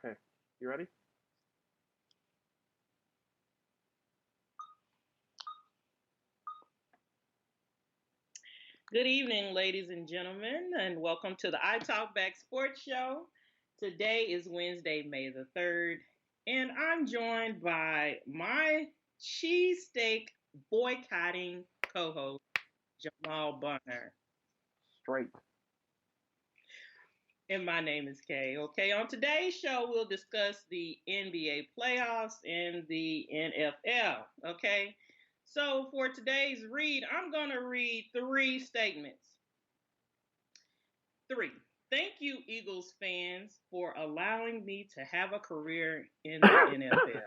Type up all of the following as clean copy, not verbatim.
Okay. You ready? Good evening, ladies and gentlemen, and welcome to the I Talk Back Sports Show. Today is Wednesday, May the 3rd, and I'm joined by my cheesesteak boycotting co host, Jamal Bunner. Straight. And my name is Kay. Okay, on today's show, we'll discuss the NBA playoffs and the NFL. Okay, so for today's read, I'm going to read three statements. Three, thank you, Eagles fans, for allowing me to have a career in the NFL.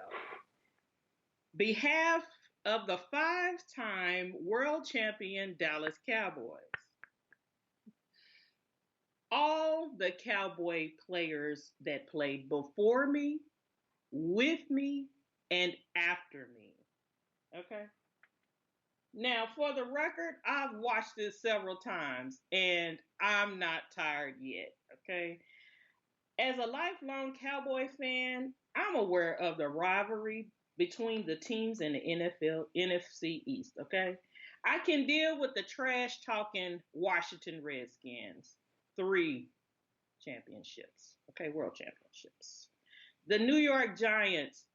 Behalf of the five-time world champion Dallas Cowboys. All the Cowboy players that played before me, with me, and after me. Okay? Now, for the record, I've watched this several times and I'm not tired yet. Okay? As a lifelong Cowboy fan, I'm aware of the rivalry between the teams in the NFL NFC East, okay? I can deal with the trash talking Washington Redskins. Three championships, okay, world championships. The New York Giants,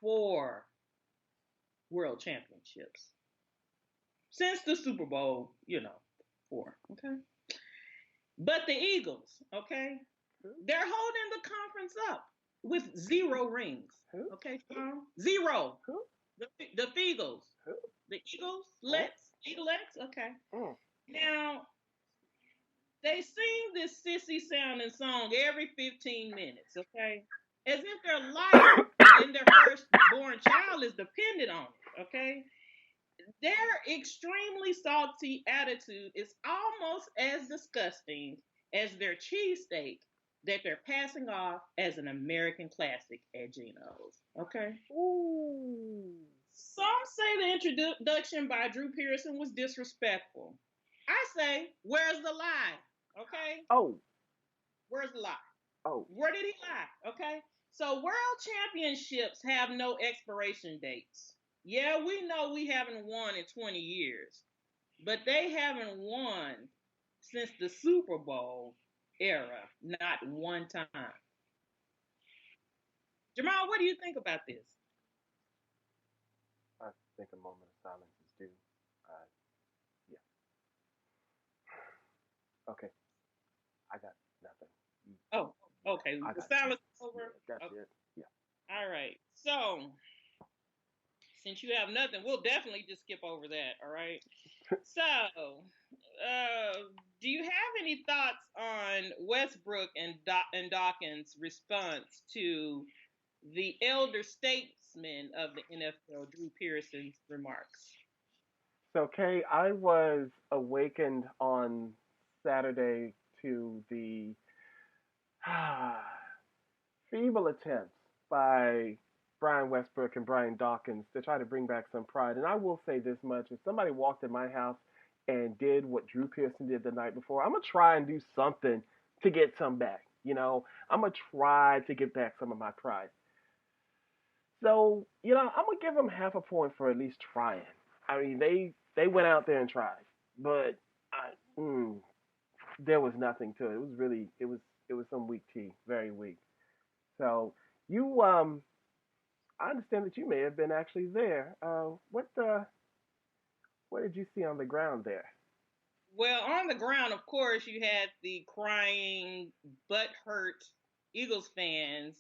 four world championships. Since the Super Bowl, four, okay? But the Eagles, okay, Who? they're holding the conference up with zero rings. Who? Okay, Tom? Zero. Who? The Eagles. Who? The Eagles? Oh. Eaglex? Okay. Mm. Now, they sing this sissy sounding song every 15 minutes, okay? As if their life and their firstborn child is dependent on it, okay? Their extremely salty attitude is almost as disgusting as their cheesesteak that they're passing off as an American classic at Geno's. Okay? Ooh. Some say the introduction by Drew Pearson was disrespectful. I say, where's the lie? Okay? Oh. Where's the lie? Oh. Where did he lie? Okay? So world championships have no expiration dates. Yeah, we know we haven't won in 20 years, but they haven't won since the Super Bowl era, not one time. Jamal, what do you think about this? I think a moment of silence is due. Uh, yeah. Okay. I got nothing. You, Oh, yeah. okay. I The got. silence is Yeah. over. That's Okay. it. Yeah. All right. So, since you have nothing, we'll definitely just skip over that. All right. So, uh, do you have any thoughts on Westbrook and Dawkins' response to the elder statesman of the NFL, Drew Pearson's remarks? So, Kay, I was awakened on Saturday to the feeble attempts by Brian Westbrook and Brian Dawkins to try to bring back some pride. And I will say this much: if somebody walked in my house and did what Drew Pearson did the night before, I'm gonna try and do something to get some back. I'm gonna try to get back some of my pride. So, I'm gonna give them half a point for at least trying. I mean, they went out there and tried, but I, there was nothing to it. It was really it was some weak tea, very weak. So you I understand that you may have been actually there. What did you see on the ground there? Well, on the ground, of course, you had the crying, butt-hurt Eagles fans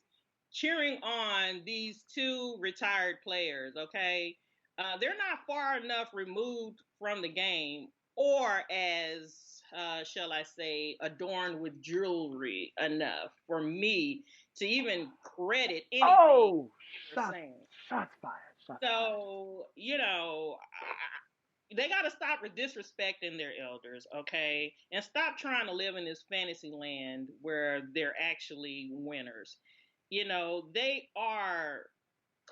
cheering on these two retired players. Okay, they're not far enough removed from the game, or as shall I say, adorned with jewelry enough for me to even credit anything Oh, they're shots saying. shots fired, shots fired. So, they got to stop disrespecting their elders, okay? And stop trying to live in this fantasy land where they're actually winners. They are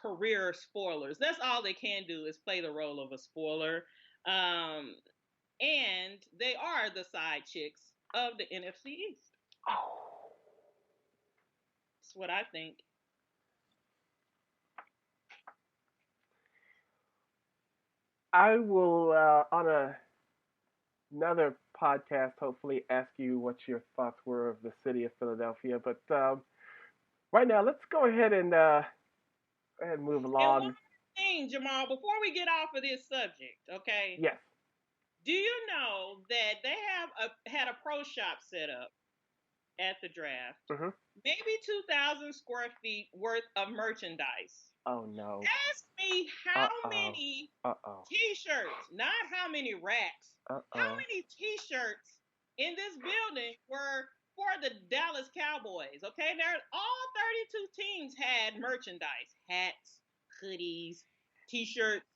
career spoilers. That's all they can do is play the role of a spoiler. Um, and they are the side chicks of the NFC East. Oh, That's what I think. I will another podcast hopefully ask you what your thoughts were of the city of Philadelphia. But right now, let's go ahead and move And one along. thing, Jamal, before we get off of this subject, okay? Yes. Do you know that they have had a pro shop set up at the draft? Hmm. Maybe 2,000 square feet worth of merchandise. Oh no. Ask me Uh how oh. many Uh oh. t-shirts, not how many racks, Uh how oh. many t-shirts in this building were for the Dallas Cowboys. Okay, there all 32 teams had merchandise, hats, hoodies, t-shirts.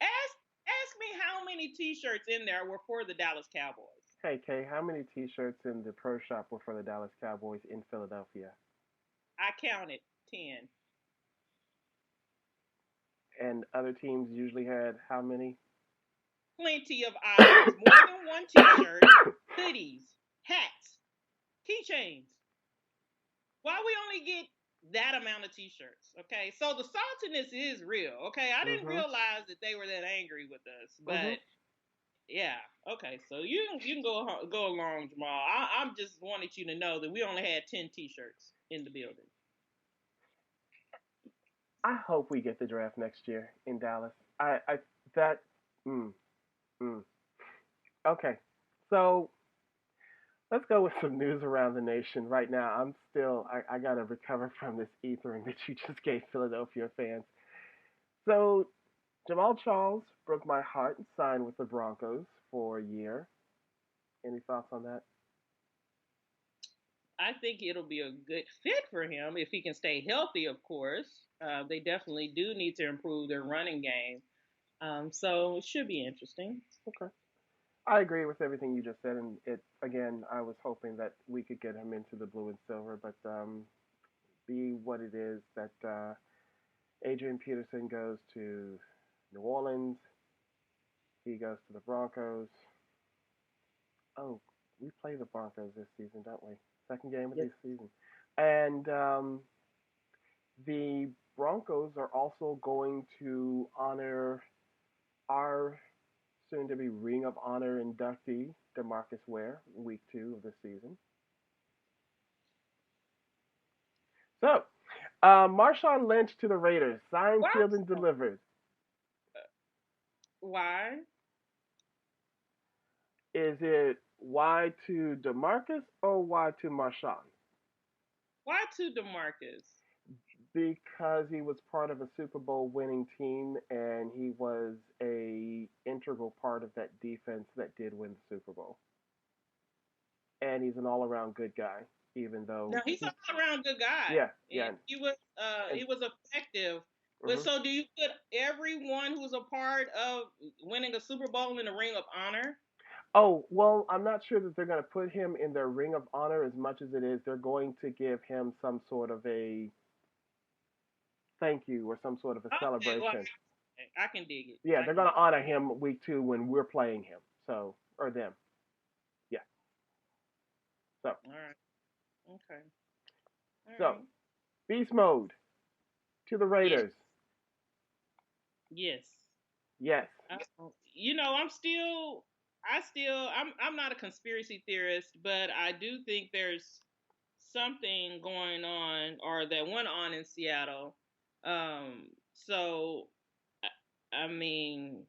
Ask me how many t-shirts in there were for the Dallas Cowboys. Hey Kay, how many T-shirts in the pro shop were for the Dallas Cowboys in Philadelphia? I counted 10. And other teams usually had how many? Plenty of items, more than one t-shirt, hoodies, hats, keychains. Why we only get that amount of t-shirts? Okay, so the saltiness is real. Okay, I didn't Mhm. realize that they were that angry with us, Mhm. but yeah. Okay, so you can go along, Jamal. I'm just wanted you to know that we only had 10 t-shirts in the building. I hope we get the draft next year in Dallas. I that. Mm, mm. Okay, so let's go with some news around the nation right now. I gotta recover from this ethering that you just gave Philadelphia fans. So Jamal Charles broke my heart and signed with the Broncos for a year. Any thoughts on that? I think it'll be a good fit for him if he can stay healthy. Of course, they definitely do need to improve their running game. So it should be interesting. Okay. I agree with everything you just said, and it again. I was hoping that we could get him into the blue and silver, but be what it is that Adrian Peterson goes to New Orleans, he goes to the Broncos. Oh, we play the Broncos this season, don't we? Second game of Yes. this season, and the Broncos are also going to honor our soon-to-be Ring of Honor inductee, DeMarcus Ware, week 2 of the season. So, Marshawn Lynch to the Raiders, signed, Why? sealed, and delivered. Why? Is it Y to DeMarcus or Y to Marshawn? Why to Demarcus? Because he was part of a Super Bowl winning team and he was a integral part of that defense that did win the Super Bowl. And he's an all-around good guy, even No, though he's he, an all around good guy, yeah, yeah, and and he was effective. But mhm. so, do you put everyone who's a part of winning a Super Bowl in the Ring of Honor? Oh, well, I'm not sure that they're going to put him in their Ring of Honor as much as it is they're going to give him some sort of a thank you or some sort of a Okay, well, celebration. I can dig it. Yeah, I they're can going dig to honor him week 2 when we're playing him. So, or them. Yeah. So, it. All right. Okay. All so right. beast mode to the Yes. Raiders. Yes. Yes. I'm not a conspiracy theorist, but I do think there's something going on or that went on in Seattle. So I mean,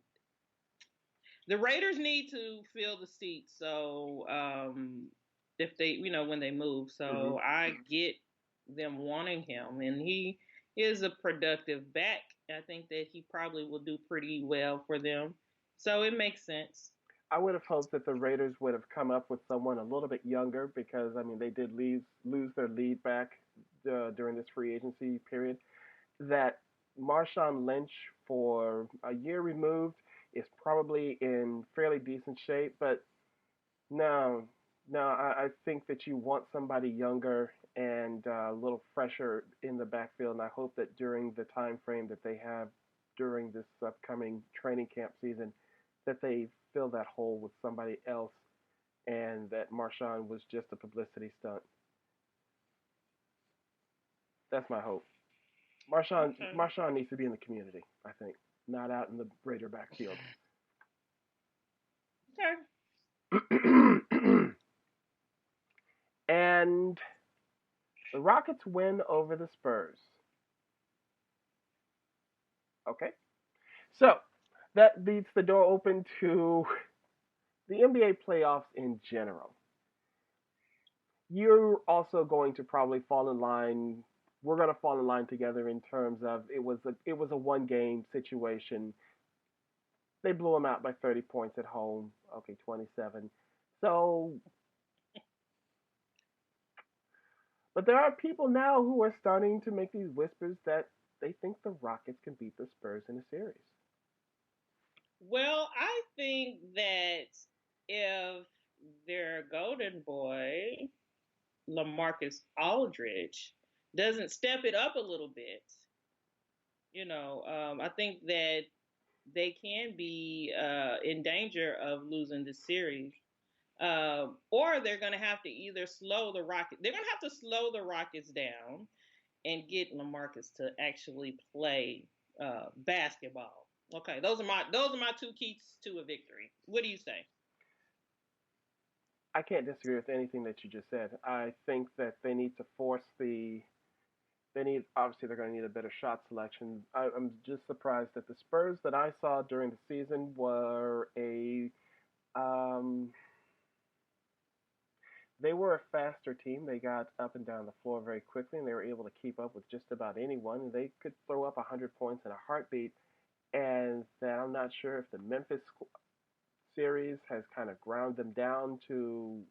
the Raiders need to fill the seats. So if they, when they move, Hmm. so I get them wanting him, and he is a productive back. I think that he probably will do pretty well for them. So it makes sense. I would have hoped that the Raiders would have come up with someone a little bit younger because I mean they did lose their lead back during this free agency period. That Marshawn Lynch, for a year removed, is probably in fairly decent shape. But no, no, I think that you want somebody younger and a little fresher in the backfield. And I hope that during the time frame that they have during this upcoming training camp season, that they fill that hole with somebody else, and that Marshawn was just a publicity stunt. That's my hope. Okay. Marshawn needs to be in the community. I think not out in the Raider backfield. Okay. And the Rockets win over the Spurs. Okay, so that leaves the door open to the NBA playoffs in general. You're also going to probably fall in line. We're going to fall in line together in terms of it was a one game situation. They blew them out by 30 points at home. Okay, 27. So, but there are people now who are starting to make these whispers that they think the Rockets can beat the Spurs in a series. Well, I think that if their golden boy, Lamarcus Aldridge, doesn't step it up a little bit, I think that they can be in danger of losing this series. Or they're going to have to either slow the Rockets. They're going to have to slow the Rockets down and get Lamarcus to actually play basketball. Okay, those are my two keys to a victory. What do you say? I can't disagree with anything that you just said. I think that they need to force the. They need obviously they're going to need a better shot selection. I'm just surprised that the Spurs that I saw during the season were a um, they were a faster team. They got up and down the floor very quickly, and they were able to keep up with just about anyone. They could throw up 100 points in a heartbeat, and that I'm not sure if the Memphis series has kind of ground them down to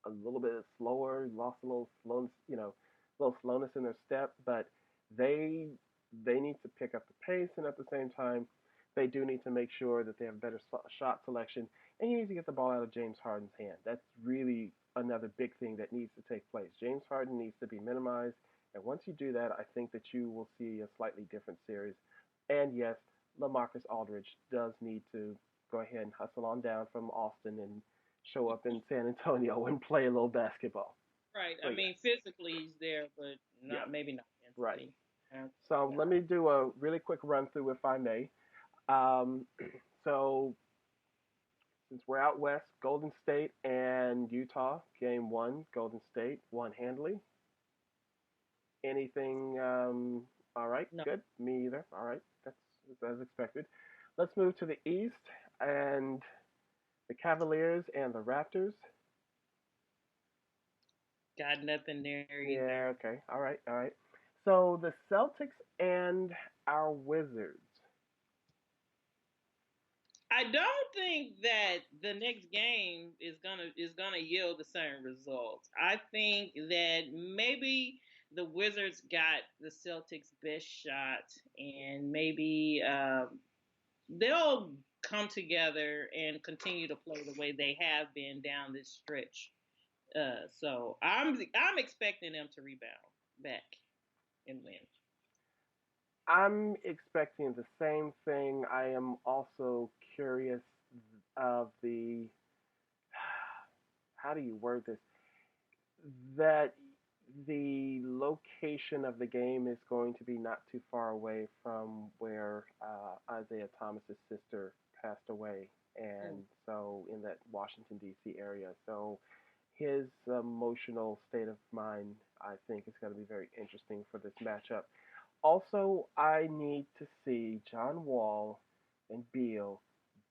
a little bit slower, lost a little slowness, a little slowness in their step, but they they need to pick up the pace, and at the same time, they do need to make sure that they have better shot selection, and you need to get the ball out of James Harden's hand. That's really another big thing that needs to take place. James Harden needs to be minimized, and once you do that, I think that you will see a slightly different series. And yes, LaMarcus Aldridge does need to go ahead and hustle on down from Austin and show up in San Antonio and play a little basketball. Right. So I yeah, mean, physically he's there, but yeah, maybe not right. mentally. Uh, So let yeah. me do a really quick run through, if I may. Um, so since we're out west, Golden State and Utah, game one, Golden State won handily. Anything? All right, No. good. Me either. All right, that's as expected. Let's move to the East and the Cavaliers and the Raptors. Got nothing there either. Yeah, okay. All right, all right. So the Celtics and our Wizards. I don't think that the next game is gonna yield the same results. I think that maybe the Wizards got the Celtics' best shot, and maybe they'll come together and continue to play the way they have been down this stretch. So I'm expecting them to rebound back and win. I'm expecting the same thing. I am also curious of the how do you word this? That the location of the game is going to be not too far away from where Isaiah Thomas's sister passed away, and Mm. so in that Washington D.C. area. So his emotional state of mind, I think, is going to be very interesting for this matchup. Also, I need to see John Wall and Beal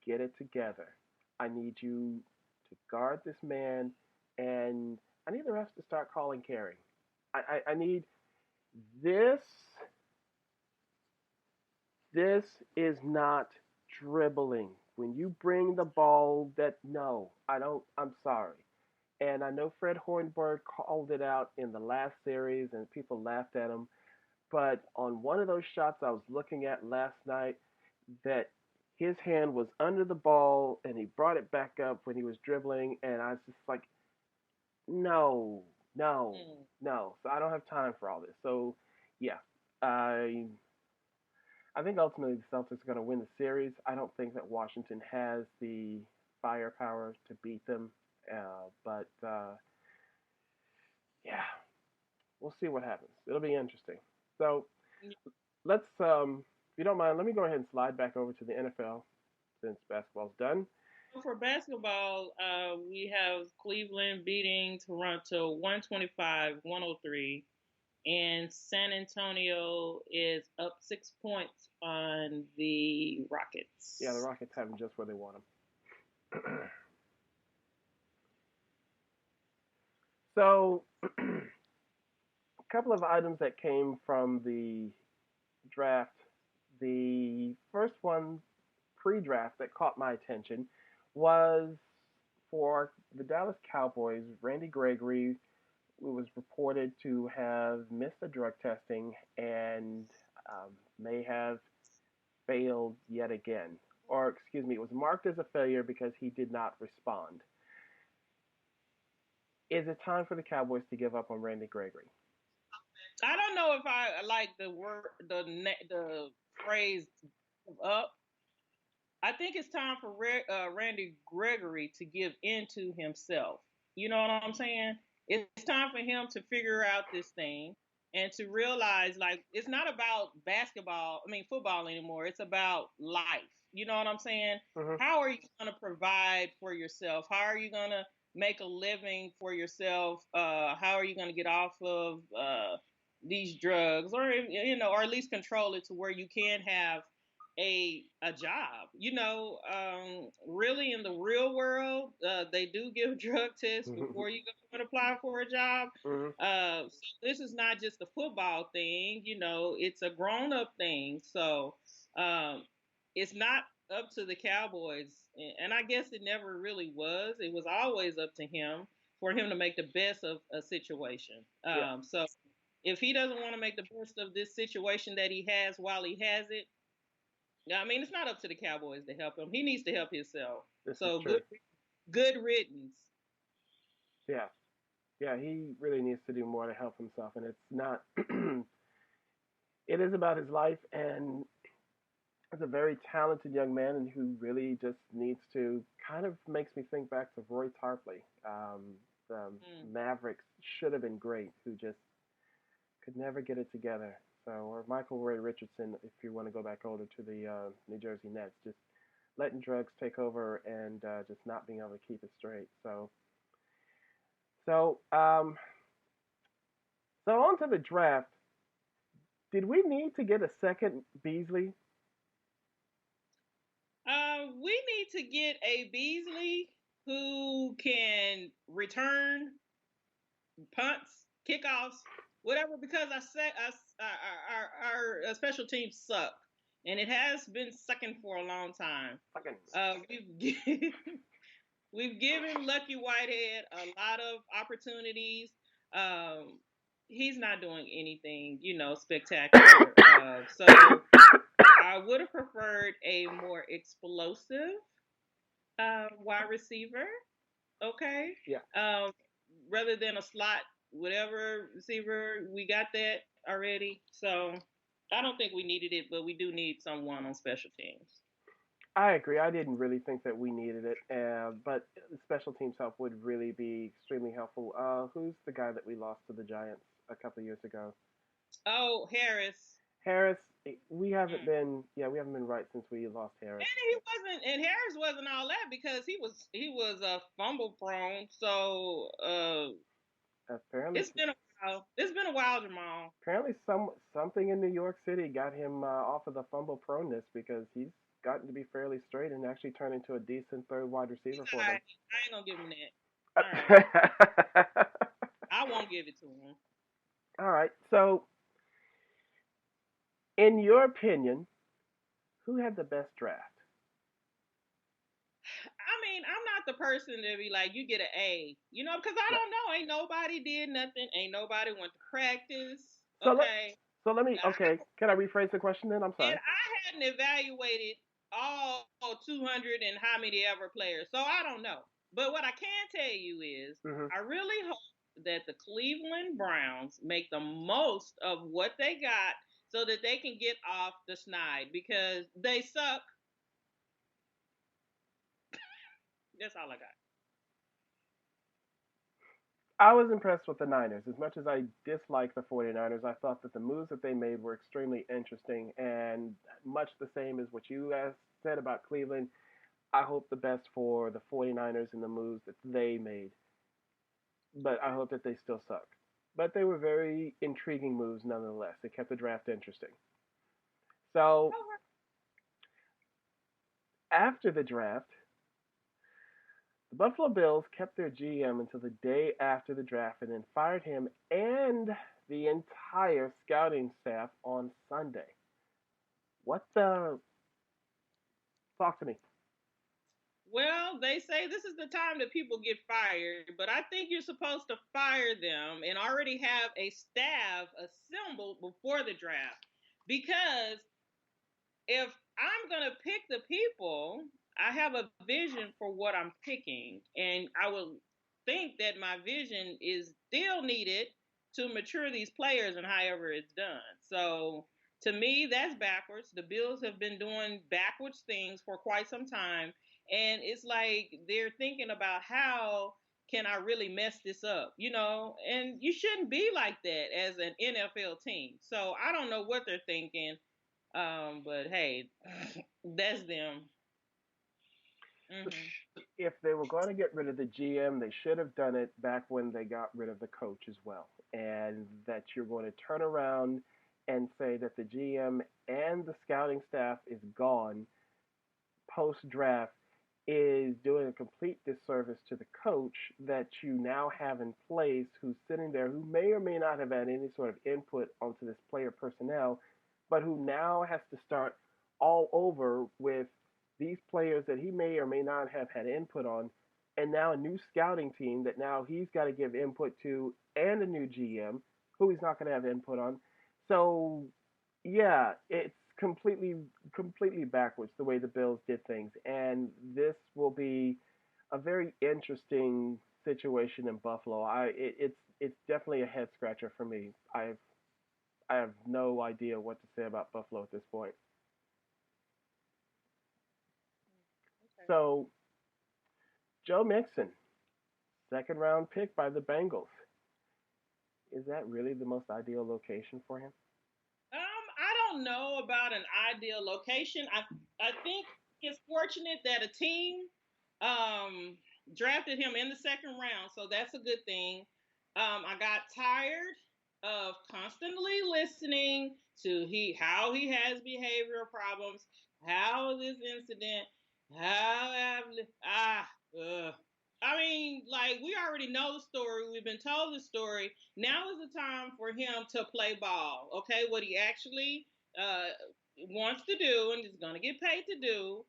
get it together. I need you to guard this man, and I need the refs to start calling carry. I need this. This is not dribbling. When you bring the ball, that no, I don't. I'm sorry. And I know Fred Hoiberg called it out in the last series, and people laughed at him. But on one of those shots I was looking at last night, that his hand was under the ball and he brought it back up when he was dribbling, and I was just like, no, no, Mm. no. So I don't have time for all this. So yeah, I I think ultimately the Celtics are going to win the series. I don't think that Washington has the firepower to beat them, but yeah, we'll see what happens. It'll be interesting. So Yeah. let's, if you don't mind, let me go ahead and slide back over to the NFL since basketball's done. For basketball, we have Cleveland beating Toronto 125-103, and San Antonio is up 6 points on the Yeah, the Rockets. Rockets have them just where they want them. So, a couple of items that came from the draft. The first one, pre-draft, that caught my attention was for the Dallas Cowboys. Randy Gregory was reported to have missed the drug testing and may have failed yet again. Or, excuse me, it was marked as a failure because he did not respond. Is it time for the Cowboys to give up on Randy Gregory? I don't know if I like the word the phrase up. I think it's time for Randy Gregory to give in to himself. You know what I'm saying? It's time for him to figure out this thing and to realize like it's not about basketball, I mean football anymore. It's about life. You know what I'm saying? Mm-hmm. How are you going to provide for yourself? How are you going to make a living for yourself? How are you going to get off of these drugs, or or at least control it to where you can have a job. Really in the real world, they do give drug tests before you go and apply for a job. Mm-hmm. So this is not just a football thing. It's a grown up thing. So um, it's not up to the Cowboys, and I guess it never really was. It was always up to him for him to make the best of a situation. Yeah, So if he doesn't want to make the best of this situation that he has while he has it, yeah, I mean, it's not up to the Cowboys to help him. He needs to help himself. this is So true. good riddance. Yeah, yeah, he really needs to do more to help himself, and it's not. It is about his life, and he's a very talented young man, and who really just needs to kind of makes me think back to Roy Tarpley. The Mm. Mavericks should have been great, who just could never get it together. So, or Michael Ray Richardson, if you want to go back older to the New Jersey Nets, just letting drugs take over and just not being able to keep it straight. So, so on to the draft. Did we need to get a second Beasley? We need to get a Beasley who can return punts, kickoffs, whatever. Because I said our special teams suck, and it has been sucking for a long time. Second. We've given Lucky Whitehead a lot of opportunities. Um, he's not doing anything, spectacular. So I would have preferred a more explosive wide receiver. Okay. Yeah, Um, Rather than a slot, whatever receiver, we got that already. So I don't think we needed it, but we do need someone on special teams. I agree. I didn't really think that we needed it, but special teams help would really be extremely helpful. Who's the guy that we lost to the Giants a couple of years ago? Oh, Harris. Harris. We haven't Mm. been, yeah, we haven't been right since we lost Harris. And Harris wasn't all that because he was fumble prone. So Apparently, it's been a while. It's been a while, Jamal. apparently, something in New York City got him off of the fumble proneness because he's gotten to be fairly straight and actually turned into a decent third wide He's receiver for all them. right. I ain't gonna give him that. All right, I won't give it to him. All right. So, in your opinion, who had the best draft? I mean, I'm not the person to be like, you get an A, because I Right. don't know. Ain't nobody did nothing. Ain't nobody went to practice. So let Okay. so let me. I, Okay, can I rephrase the question then? I'm and sorry. I hadn't evaluated all 200 and how many ever players. So I don't know. But what I can tell you is Hmm. I really hope that the Cleveland Browns make the most of what they got so that they can get off the snide because they suck. That's all I got. I was impressed with the Niners. As much as I dislike the 49ers, I thought that the moves that they made were extremely interesting and much the same as what you guys said about Cleveland. I hope the best for the 49ers and the moves that they made, but I Okay. hope that they still suck. But they were very intriguing moves nonetheless. They kept the draft interesting. So All right. after the draft, the Buffalo Bills kept their GM until the day after the draft and then fired him and the entire scouting staff on Sunday. What the? Talk to me. Well, they say this is the time that people get fired, but I think you're supposed to fire them and already have a staff assembled before the draft. Because if I'm going to pick the people, I have a vision for what I'm picking. And I will think that my vision is still needed to mature these players and however it's done. So to me, that's backwards. The Bills have been doing backwards things for quite some time. And it's like they're thinking about how can I really mess this up, you know? And you shouldn't be like that as an NFL team. So I don't know what they're thinking. But hey, that's them. Hmm. If they were going to get rid of the GM, they should have done it back when they got rid of the coach as well. And that you're going to turn around and say that the GM and the scouting staff is gone post draft is doing a complete disservice to the coach that you now have in place who's sitting there who may or may not have had any sort of input onto this player personnel, but who now has to start all over with these players that he may or may not have had input on, and now a new scouting team that now he's got to give input to, and a new GM who he's not going to have input on. So yeah, it's completely backwards the way the Bills did things, and this will be a very interesting situation in Buffalo. It's definitely a head scratcher for me. I have no idea what to say about Buffalo at this point. Okay. So Joe Mixon, second round pick by the Bengals. Is that really the most ideal location for him? I don't know about an ideal location. I think it's fortunate that a team um drafted him in the second round, so that's a good thing. I got tired of constantly listening to he how he has behavioral problems, how this incident, how ugh. I mean, like we already know the story. We've been told the story. Now is the time for him to play ball. Okay, what he actually uh, wants to do and is going to get paid to do.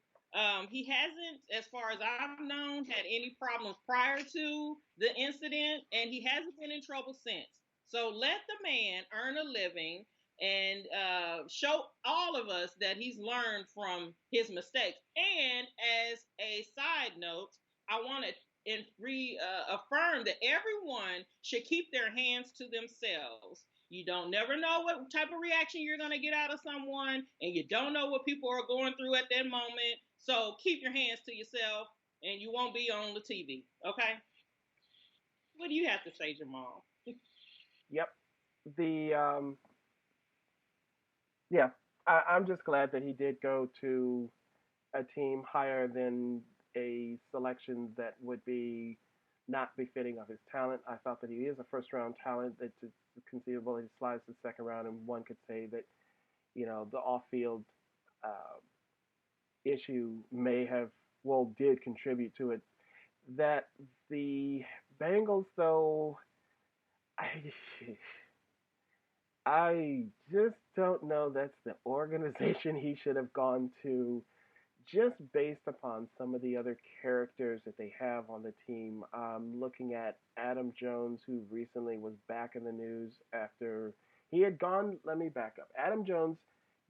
He hasn't, as far as I've known, had any problems prior to the incident, and he hasn't been in trouble since. So let the man earn a living and show all of us that he's learned from his mistakes. And as a side note, I want to reaffirm that everyone should keep their hands to themselves. You don't never know what type of reaction you're going to get out of someone, and you don't know what people are going through at that moment. So keep your hands to yourself, and you won't be on the TV. Okay? What do you have to say, Jamal? Yep. The yeah, I'm just glad that he did go to a team higher than a selection that would be not befitting of his talent. I thought that he is a first round talent. That it's conceivable he slides to the second round, and one could say that the off field uh, issue may have did contribute to it. That the Bengals though, I I just don't know that's the organization he should have gone to just based upon some of the other characters that they have on the team. Looking at Adam Jones, who recently was back in the news after he had gone. Let me back up. Adam Jones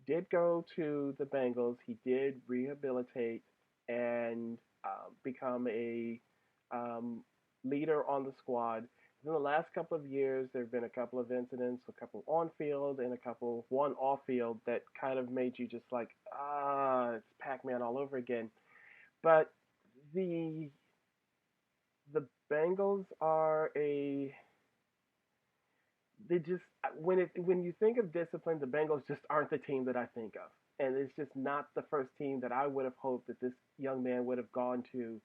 did go to the Bengals. He did rehabilitate and become a um, leader on the squad. In the last couple of years, there have been a couple of incidents, a couple on field and a couple one off field that kind of made you just like, it's Pac-Man all over again. But the the Bengals are a they just when you think of discipline, the Bengals just aren't the team that I think of, and it's just not the first team that I would have hoped that this young man would have gone to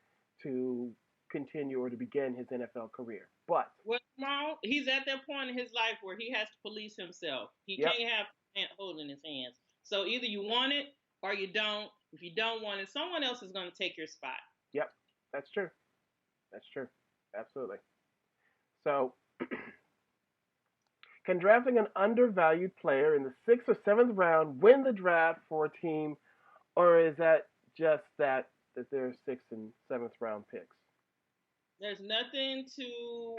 continue or to begin his NFL career. But Well, Jamal, he's at that point in his life where he has to police himself. He yep, can't have ant holding his hands. So either you want it or you don't. If you don't want it, someone else is going to take your spot. yep, that's true. That's true. Absolutely. So, can drafting an undervalued player in the sixth or seventh round win the draft for a team, or is that just that they're sixth and seventh round picks? There's nothing to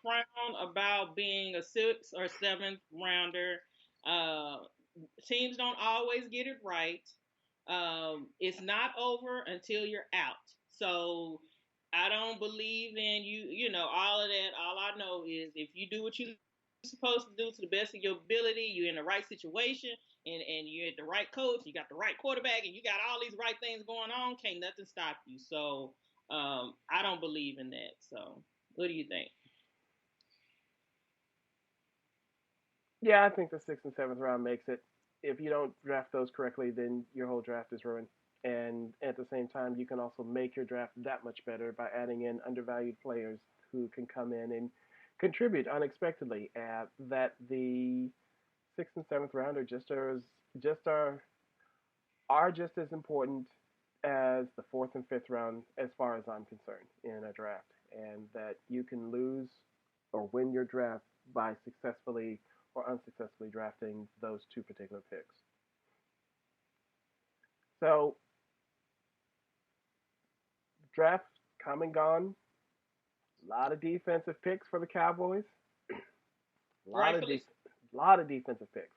frown about being a sixth or seventh rounder. Uh, Teams don't always get it right. It's not over until you're out. So I don't believe in you. You know all of that. All I know is if you do what you're supposed to do to the best of your ability, you're in the right situation, and you're at the right coach, you got the right quarterback, and you got all these right things going on. Can't nothing stop you. So I don't believe in that. So what do you think? Yeah, I think the sixth and seventh round makes it. If you don't draft those correctly, then your whole draft is ruined. And at the same time, you can also make your draft that much better by adding in undervalued players who can come in and contribute unexpectedly. That the sixth and seventh round just are just as important as the fourth and fifth round, as far as I'm concerned, in a draft, and that you can lose or win your draft by successfully or unsuccessfully drafting those two particular picks. So, draft come and gone. A lot of defensive picks for the Cowboys. A lot of Rightfully, lot of defensive picks.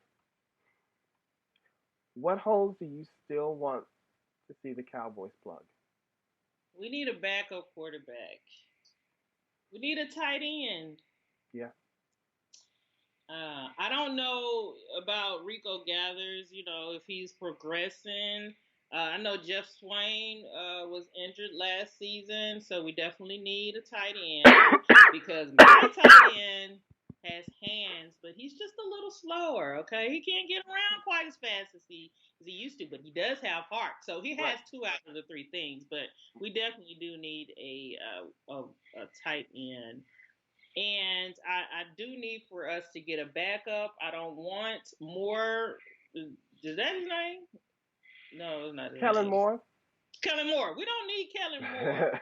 What holes do you still want to see the Cowboys plug? we need a backup quarterback. We need a tight end. Yeah. I don't know about Rico Gathers, if he's progressing. I know Jeff Swain was injured last season, so we definitely need a tight end because my tight end has hands, but he's just a little slower. Okay, he can't get around quite as fast as he used to, but he does have heart. So he Right. has two out of the three things. But we definitely do need a tight end. And I do need for us to get a backup. I don't want more. Is that his name? No, it's not his Kellen name. Moore. Kellen Moore. We don't need Kellen Moore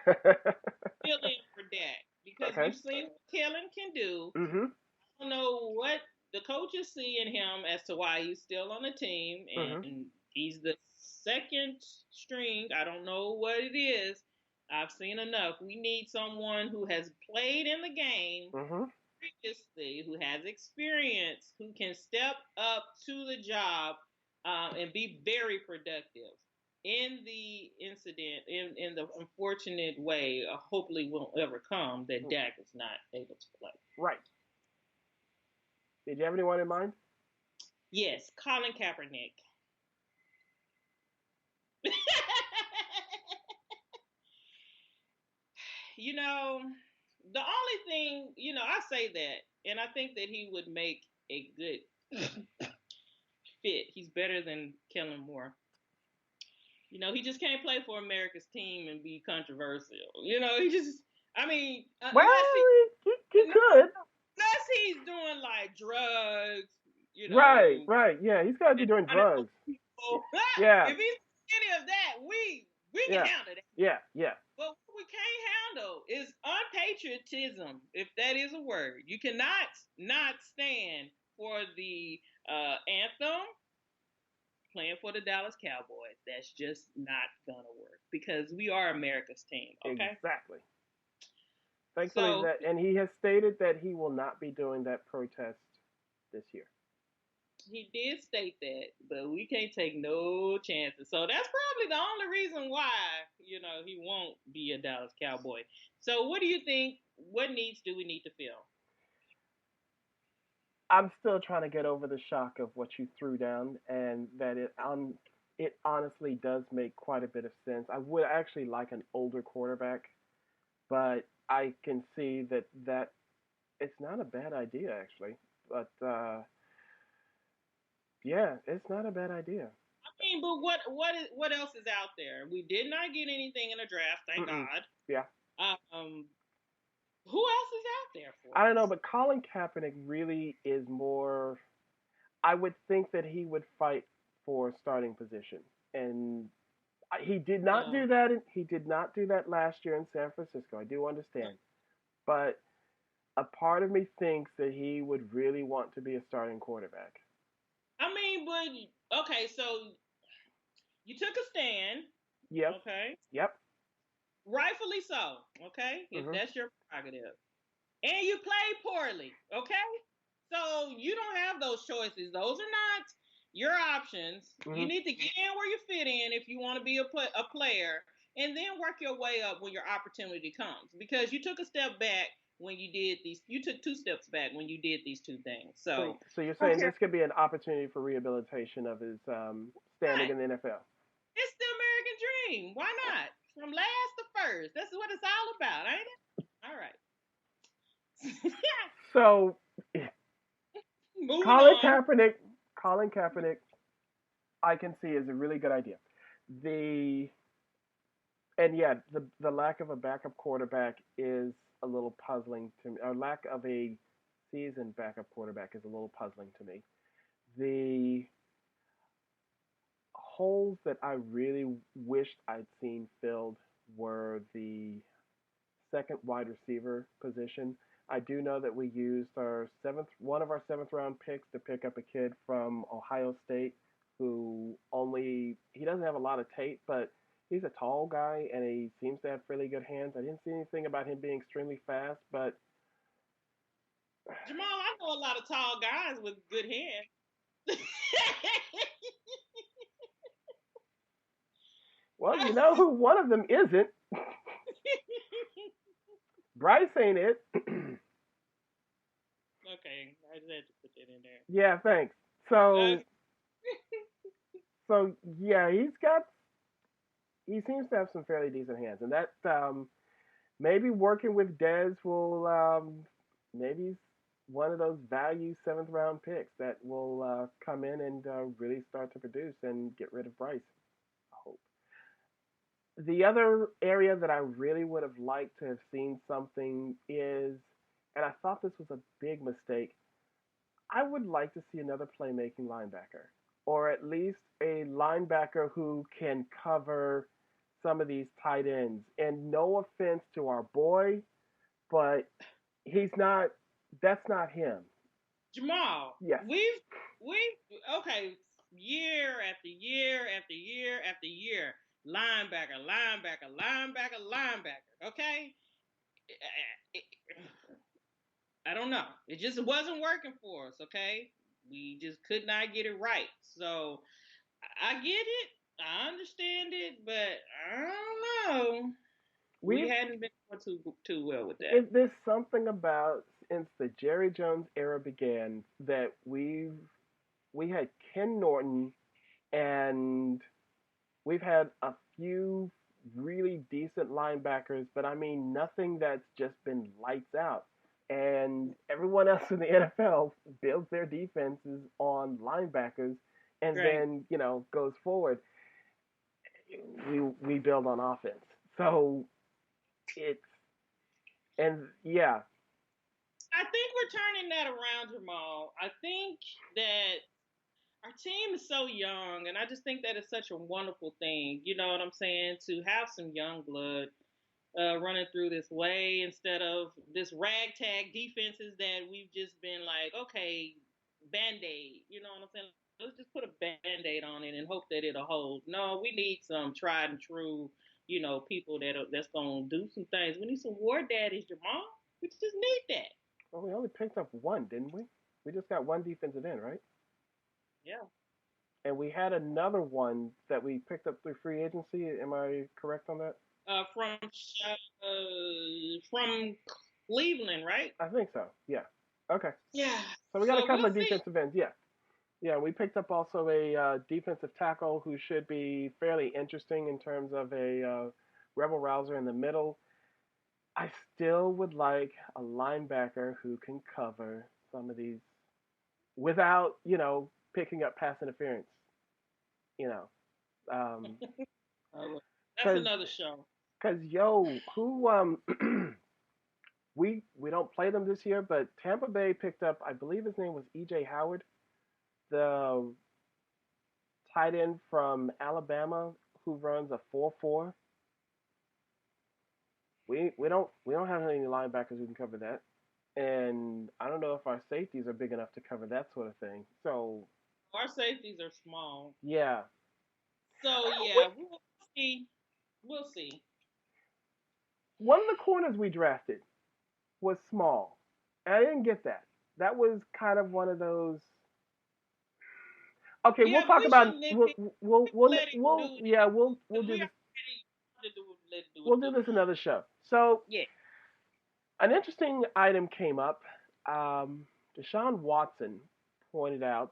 fill in for Dak because Okay. we've seen what Kellen can do. Mhm. I don't know what the coaches see in him as to why he's still on the team, Mhm. and he's the second string. I don't know what it is. I've seen enough. We need someone who has played in the game Mhm. previously, who has experience, who can step up to the job and be very productive. In the incident, in the unfortunate way, hopefully won't ever come that Dak is not able to play. Right. Did you have anyone in mind? Yes, Colin Kaepernick. you know, the only thing, I say that, and I think that he would make a good fit. He's better than Kellen Moore. He just can't play for America's team and be controversial. He just, I mean, Well, he could. unless he's doing like drugs, Right. Right. Yeah, he's got to be and doing running over drugs. people. Yeah. If he's any of that, we can Yeah. handle that. Yeah. Yeah. But what we can't handle is unpatriotism, if that is a word. You cannot not stand for the anthem playing for the Dallas Cowboys. That's just not gonna work because we are America's team. Okay, Exactly. Thankfully so that, and he has stated that he will not be doing that protest this year. he did state that, but we can't take no chances. So that's probably the only reason why he won't be a Dallas Cowboy. So what do you think? What needs do we need to fill? I'm still trying to get over the shock of what you threw down, and that it honestly does make quite a bit of sense. I would actually like an older quarterback, but I can see that it's not a bad idea actually. But yeah, it's not a bad idea. I mean, but what else is out there? We did not get anything in the draft, thank Mm-mm. God. Yeah, Um, who else is out there for I don't know, us? but Colin Kaepernick really is more. I would think that he would fight for starting position, and he did not Um, do that. He did not do that last year in San Francisco. I do understand, but a part of me thinks that he would really want to be a starting quarterback. I mean, but okay, so you took a stand, Yep, okay, yep. rightfully so, okay, if Mhm, that's your prerogative, and you played poorly, okay, so you don't have those choices. Those are not your options. You mhm. need to get in where you fit in if you want to be a player, and then work your way up when your opportunity comes. Because you took a step back when you did these. You took two steps back when you did these two things. So, So so you're I don't saying care this could be an opportunity for rehabilitation of his standing what. in the NFL? It's the American dream. Why not? From last to first. That's what it's all about, ain't it? All right. So, Moving Colin on. Kaepernick, Colin Kaepernick, I can see is a really good idea. The and yeah, the lack of a backup quarterback is a little puzzling to me. Or lack of a seasoned backup quarterback is a little puzzling to me. The holes that I really wished I'd seen filled were the second wide receiver position. I do know that we used one of our seventh round picks to pick up a kid from Ohio State who only he doesn't have a lot of tape, but he's a tall guy and he seems to have really good hands. I didn't see anything about him being extremely fast, but Jamal, I know a lot of tall guys with good hands. well, you know who one of them isn't. Bryce ain't it. Okay, I just had to put that in there. Yeah, thanks. Okay. So so yeah, he seems to have some fairly decent hands, and that maybe working with Dez will maybe one of those value seventh round picks that will come in and really start to produce and get rid of Bryce. I hope. The other area that I really would have liked to have seen something is, and I thought this was a big mistake. I would like to see another playmaking linebacker, or at least a linebacker who can cover some of these tight ends. And no offense to our boy, but he's not. That's not him. Jamal, Yes. we've okay, year after year after year after year, linebacker, linebacker, linebacker, linebacker. Okay, I don't know. It just wasn't working for us. Okay, we just could not get it right. So I get it, I understand it, but I don't know. We We've hadn't been doing too well with that. if there's something about since the Jerry Jones era began that we had Ken Norton and we've had a few really decent linebackers, but I mean nothing that's just been lights out. And everyone else in the NFL builds their defenses on linebackers and Right. then, goes forward. We build on offense. So it's and yeah, I think we're turning that around, Jamal. I think that our team is so young, and I just think that it's such a wonderful thing. You know what I'm saying? To have some young blood running through this way instead of this ragtag defenses that we've just been like, okay, band aid. You know what I'm saying? Let's just put a band aid on it and hope that it'll hold. No, we need some tried and true, people that's gonna do some things. We need some war daddies, Jamal. We just need that. well, we only picked up one, didn't we? We just got one defensive end, right? Yeah. And we had another one that we picked up through free agency. Am I correct on that? From Cleveland, right? I think so. Yeah. Okay. Yeah. So we got a So couple we'll of see. defensive ends. Yeah. Yeah. We picked up also a defensive tackle who should be fairly interesting in terms of a rebel rouser in the middle. I still would like a linebacker who can cover some of these without, picking up pass interference. You know, um, Oh, that's cause, another show. cause yo, who we don't play them this year, but Tampa Bay picked up, I believe his name was EJ Howard, the tight end from Alabama who runs a 4-4. We don't have any linebackers who can cover that, and I don't know if our safeties are big enough to cover that sort of thing. So Our safeties are small. yeah, So we, yeah, we'll see. We'll see. one of the corners we drafted was small. And I didn't get that. That was kind of one of those. Okay, we'll Yeah, but talk we about shouldn't nitpick. Let it do it yeah we'll because do we this already to do it. Let it do what we'll it do do. this another show. So Yeah, an interesting item came up. Um, Deshaun Watson pointed out,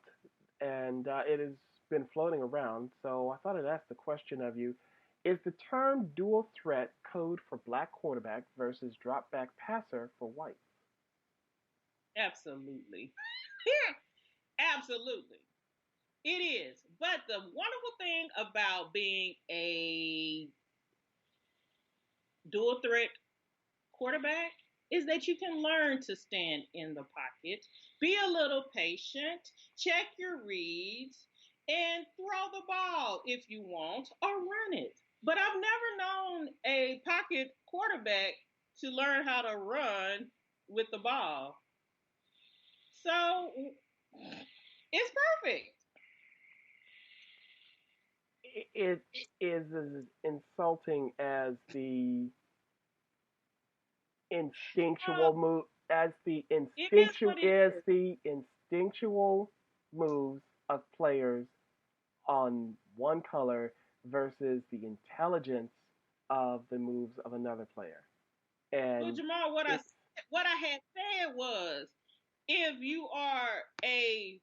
and it has been floating around. So I thought I'd ask the question of you: is the term dual threat code for black quarterback versus drop back passer for white? absolutely. Absolutely. It is. But the wonderful thing about being a dual threat quarterback is that you can learn to stand in the pocket, be a little patient, check your reads, and throw the ball if you want or run it. But I've never known a pocket quarterback to learn how to run with the ball. So it's perfect. It is as insulting as the Uh, instinctual move it is what it as is. the instinctual moves of players on one color versus the intelligence of the moves of another player. Well, And Jamal, it's what I had said was, if you are a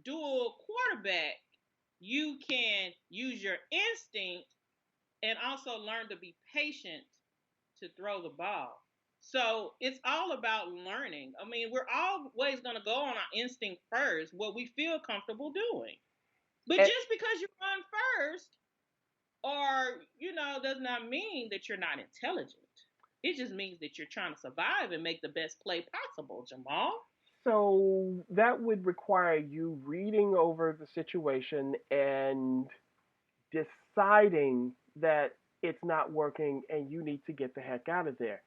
dual quarterback, you can use your instinct and also learn to be patient to throw the ball. So it's all about learning. I mean, we're always going to go on our instinct first, what we feel comfortable doing. But and, just because you run first, or does not mean that you're not intelligent. It just means that you're trying to survive and make the best play possible, Jamal. so that would require you reading over the situation and deciding that it's not working and you need to get the heck out of there.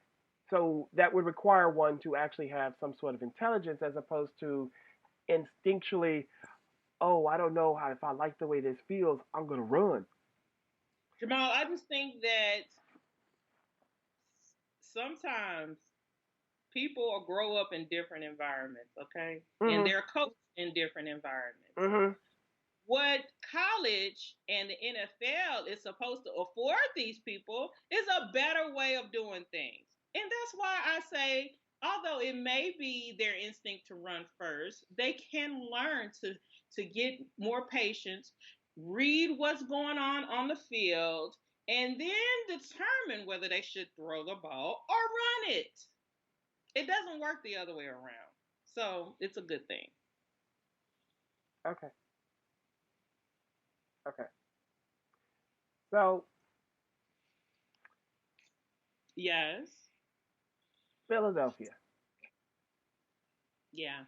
So that would require one to actually have some sort of intelligence as opposed to instinctually, oh, I don't know how if I like the way this feels, I'm gonna run. Jamal, I just think that sometimes people grow up in different environments, okay? And Mhm. they're coached in different environments. Mhm. What college and the NFL is supposed to afford these people is a better way of doing things. And that's why I say, although it may be their instinct to run first, they can learn to get more patience, read what's going on the field, and then determine whether they should throw the ball or run it. It doesn't work the other way around. So it's a good thing. Okay. Okay. So Yes. Philadelphia. Yeah.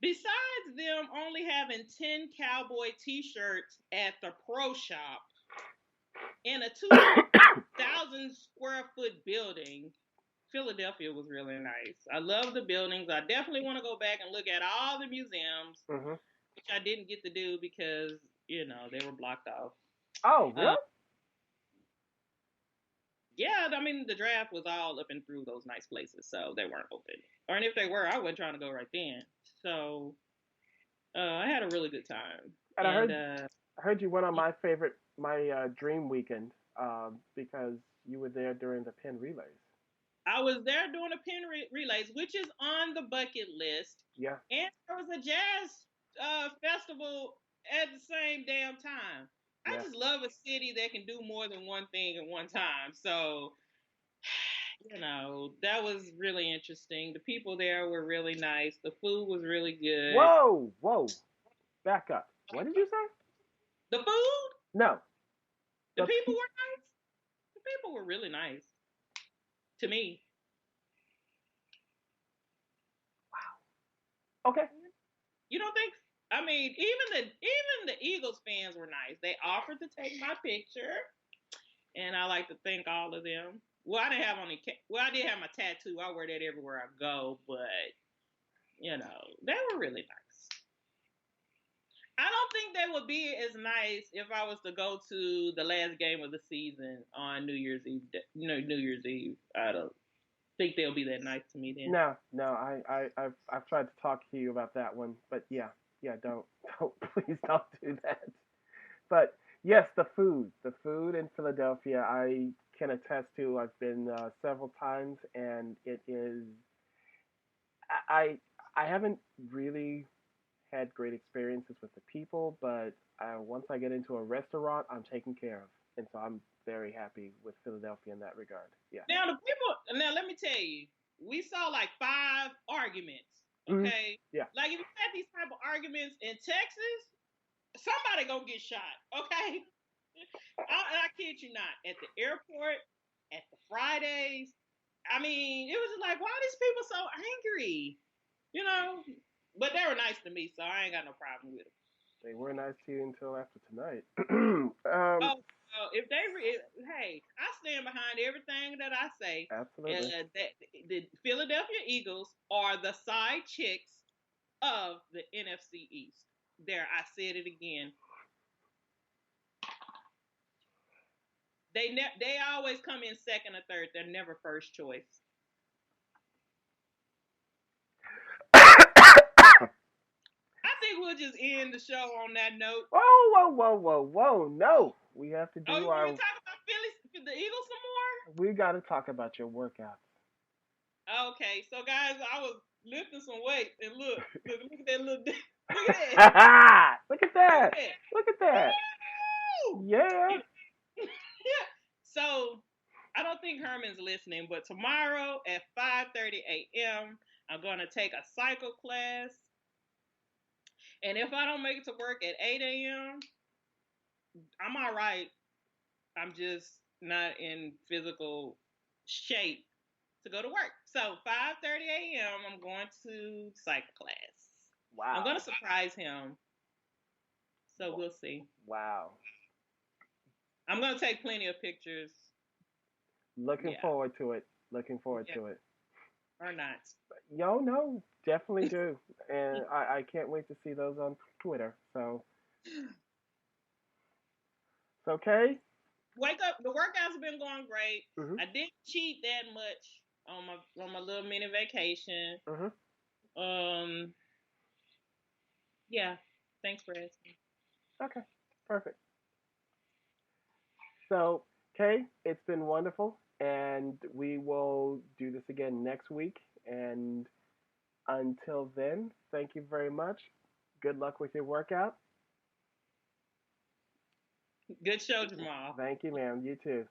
Besides them only having 10 cowboy t shirts at the pro shop in a 2,000 square foot building, Philadelphia was really nice. I love the buildings. I definitely want to go back and look at all the museums, Mhm. which I didn't get to do because, they were blocked off. Oh, really? Uh, yeah, I mean, the draft was all up and through those nice places, so they weren't open. Or and if they were, I wasn't trying to go right then. So I had a really good time. And And I heard you went on my dream weekend because you were there during the Penn relays. I was there doing a relays, which is on the bucket list, Yeah. and there was a jazz festival at the same damn time. I Yeah. just love a city that can do more than one thing at one time. So That was really interesting. The people there were really nice. The food was really good. Whoa, whoa, back up. What did you say? The food, No, the the people were nice. The people were really nice to me. okay. You don't think? I mean, even the Eagles fans were nice. They offered to take my picture, and I like to thank all of them. Well, I didn't have only. Well, I did have my tattoo. I wear that everywhere I go, but they were really nice. I don't think they would be as nice if I was to go to the last game of the season on New Year's Eve. New Year's Eve. I don't think they'll be that nice to me then. No, no, I've tried to talk to you about that one, but yeah, yeah, don't, please don't do that. But yes, the food in Philadelphia, I can attest to. I've been several times, and it is. I I haven't really had great experiences with the people, but once I get into a restaurant, I'm taken care of, and so I'm very happy with Philadelphia in that regard. Yeah. Now the people. Now let me tell you, we saw like 5 arguments. Hmm. Okay, Yeah. like if you had these type of arguments in Texas, somebody gonna get shot. Okay, I kid you not. At the airport, at the Fridays. I mean, it was just like, why are these people so angry? You know, but they were nice to me, so I ain't got no problem with them. They were nice to you until after tonight. Oh, if they, hey, I stand behind everything that I say. Absolutely. That the Philadelphia Eagles are the side chicks of the NFC East. There, I said it again. They always come in second or third. They're never first choice. I think we'll just end the show on that note. Whoa, whoa, whoa, whoa, whoa! No, we have to Oh, do you want me our. to talk about the Eagles some more? We got to talk about your workouts. Okay, so guys, I was lifting some weights, and look at that little, look at that, Look at look that! at that. Look at that! Woo! Yeah. Yeah. So I don't think Herman's listening, but tomorrow at 5:30 a.m. I'm gonna take a cycle class, and if I don't make it to work at 8 a.m., I'm all right. I'm just not in physical shape to go to work. So 5:30 a.m. I'm going to cycle class. I'm Wow. gonna surprise him. So we'll see. Wow. I'm gonna take plenty of pictures. Looking Yeah. forward to it. Looking forward Yeah. to it. Or not. Yo, no, definitely do. And I can't wait to see those on Twitter. So, it's okay. Wake up. The workouts have been going great. Mhm. I didn't cheat that much on my little mini vacation. Mhm. Um. Yeah. Thanks for asking. Okay. Perfect. So, Kay, it's been wonderful, and we will do this again next week. And until then, thank you very much. Good luck with your workout. Good show, Jamal. Thank you, ma'am. You too.